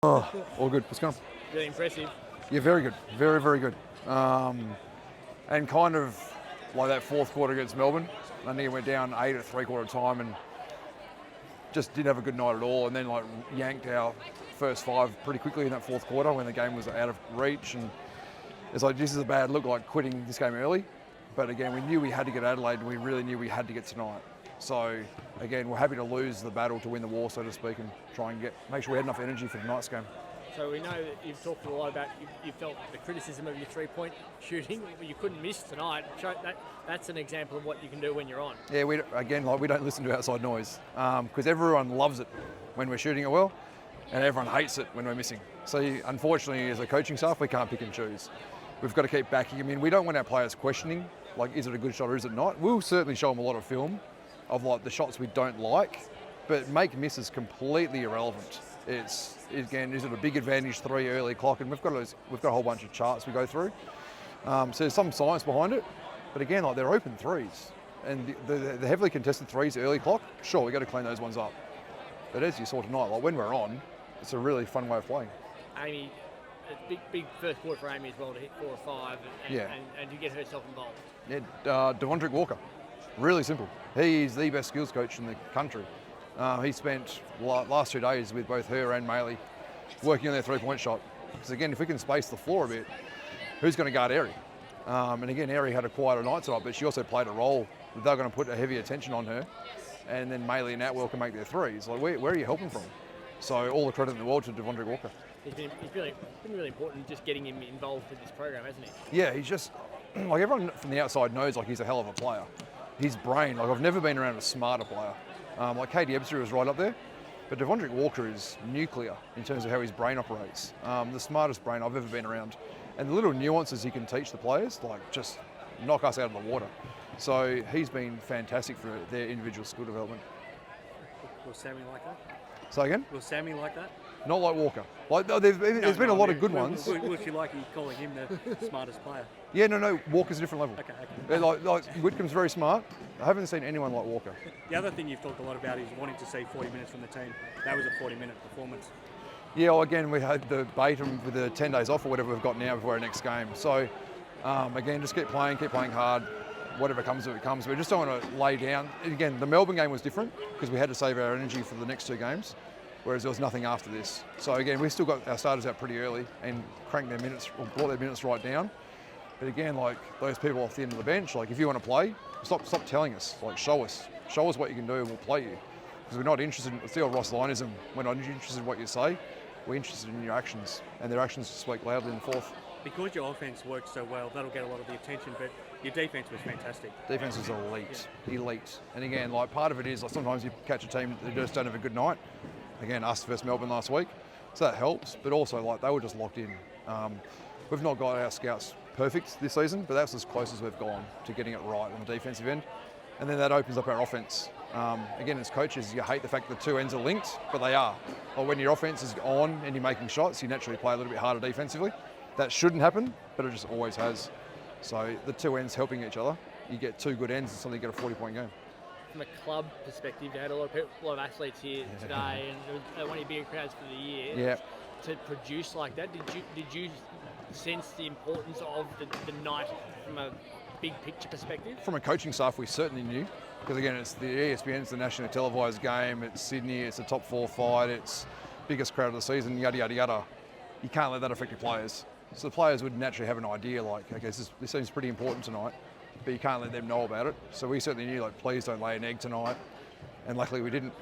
Oh, all good. What's going on? Really impressive. Yeah, very good. Very, very good. And kind of like that fourth quarter against Melbourne. I think it went down 8 at three-quarter time and just didn't have a good night at all. And then like yanked our first five pretty quickly in that fourth quarter when the game was out of reach. And it's like, this is a bad look, like quitting this game early. But again, we knew we had to get Adelaide and we really knew we had to get tonight. So again, we're happy to lose the battle to win the war, so to speak, and try and make sure we had enough energy for tonight's game. So we know that you've talked a lot about you felt the criticism of your three-point shooting. You couldn't miss tonight. That's an example of what you can do when you're on. Yeah, we don't listen to outside noise because everyone loves it when we're shooting it well, and everyone hates it when we're missing. So unfortunately, as a coaching staff, we can't pick and choose. We've got to keep backing them in. We don't want our players questioning, like, is it a good shot or is it not? We'll certainly show them a lot of film of like the shots we don't like, but make misses completely irrelevant. It's again, is it a big advantage three early clock? And we've got a whole bunch of charts we go through. So there's some science behind it, but again, like they're open threes, and the heavily contested threes early clock. Sure, we got to clean those ones up. But as you saw tonight, like when we're on, it's a really fun way of playing. Amy, a big first quarter for Amy as well to hit 4 or 5 and to get herself involved. Yeah, Devondrick Walker. Really simple. He's the best skills coach in the country. He spent last 2 days with both her and Maley working on their three-point shot. Because again, if we can space the floor a bit, who's going to guard Eri? And again, Eri had a quieter night tonight, but she also played a role. They're going to put a heavy attention on her. And then Maley and Atwell can make their threes. Like, where are you helping from? So all the credit in the world to Devondrick Walker. He's been really important just getting him involved with this program, hasn't he? Yeah, he's just, like everyone from the outside knows, like he's a hell of a player. His brain, like I've never been around a smarter player. Like Katie Ebster was right up there, but Devondrick Walker is nuclear in terms of how his brain operates. The smartest brain I've ever been around. And the little nuances he can teach the players, like just knock us out of the water. So he's been fantastic for their individual skill development. Will Sammy like that? Say again? Will Sammy like that? Not like Walker. Like there's been a lot of good ones. Will she like you calling him the smartest player? Yeah, no, Walker's a different level. Okay. Like Whitcomb's very smart. I haven't seen anyone like Walker. The other thing you've talked a lot about is wanting to see 40 minutes from the team. That was a 40-minute performance. Yeah, well, again, we had the bait with the 10 days off or whatever we've got now before our next game. So, again, just keep playing hard. Whatever comes, it comes. We just don't want to lay down. Again, the Melbourne game was different because we had to save our energy for the next 2 games, whereas there was nothing after this. So again, we still got our starters out pretty early and cranked their minutes, or brought their minutes right down. But again, like those people off the end of the bench, like if you want to play, stop telling us. Like show us what you can do, and we'll play you. Because we're not interested. It's the old Ross Lineism. We're not interested in what you say. We're interested in your actions, and their actions speak loudly in the fourth. Because your offense works so well, that'll get a lot of the attention, but your defense was fantastic. Defense was elite. And again, like part of it is like sometimes you catch a team that just don't have a good night. Again, us versus Melbourne last week, so that helps. But also, like they were just locked in. We've not got our scouts perfect this season, but that's as close as we've gone to getting it right on the defensive end. And then that opens up our offense. Again, as coaches, you hate the fact that the 2 ends are linked, but they are. Or when your offense is on and you're making shots, you naturally play a little bit harder defensively. That shouldn't happen, but it just always has. So the 2 ends helping each other. You get 2 good ends and suddenly you get a 40-point game. From a club perspective, you had a lot of athletes here today, and it was one of your bigger crowds for the year. Yeah. To produce like that, did you sense the importance of the night from a big picture perspective? From a coaching staff, we certainly knew, because again, it's the ESPN, it's the nationally televised game, it's Sydney, it's a top 4 fight, it's biggest crowd of the season, yada yada yada. You can't let that affect your players. So the players would naturally have an idea, like, okay, this seems pretty important tonight, but you can't let them know about it. So we certainly knew, like, please don't lay an egg tonight, and luckily we didn't.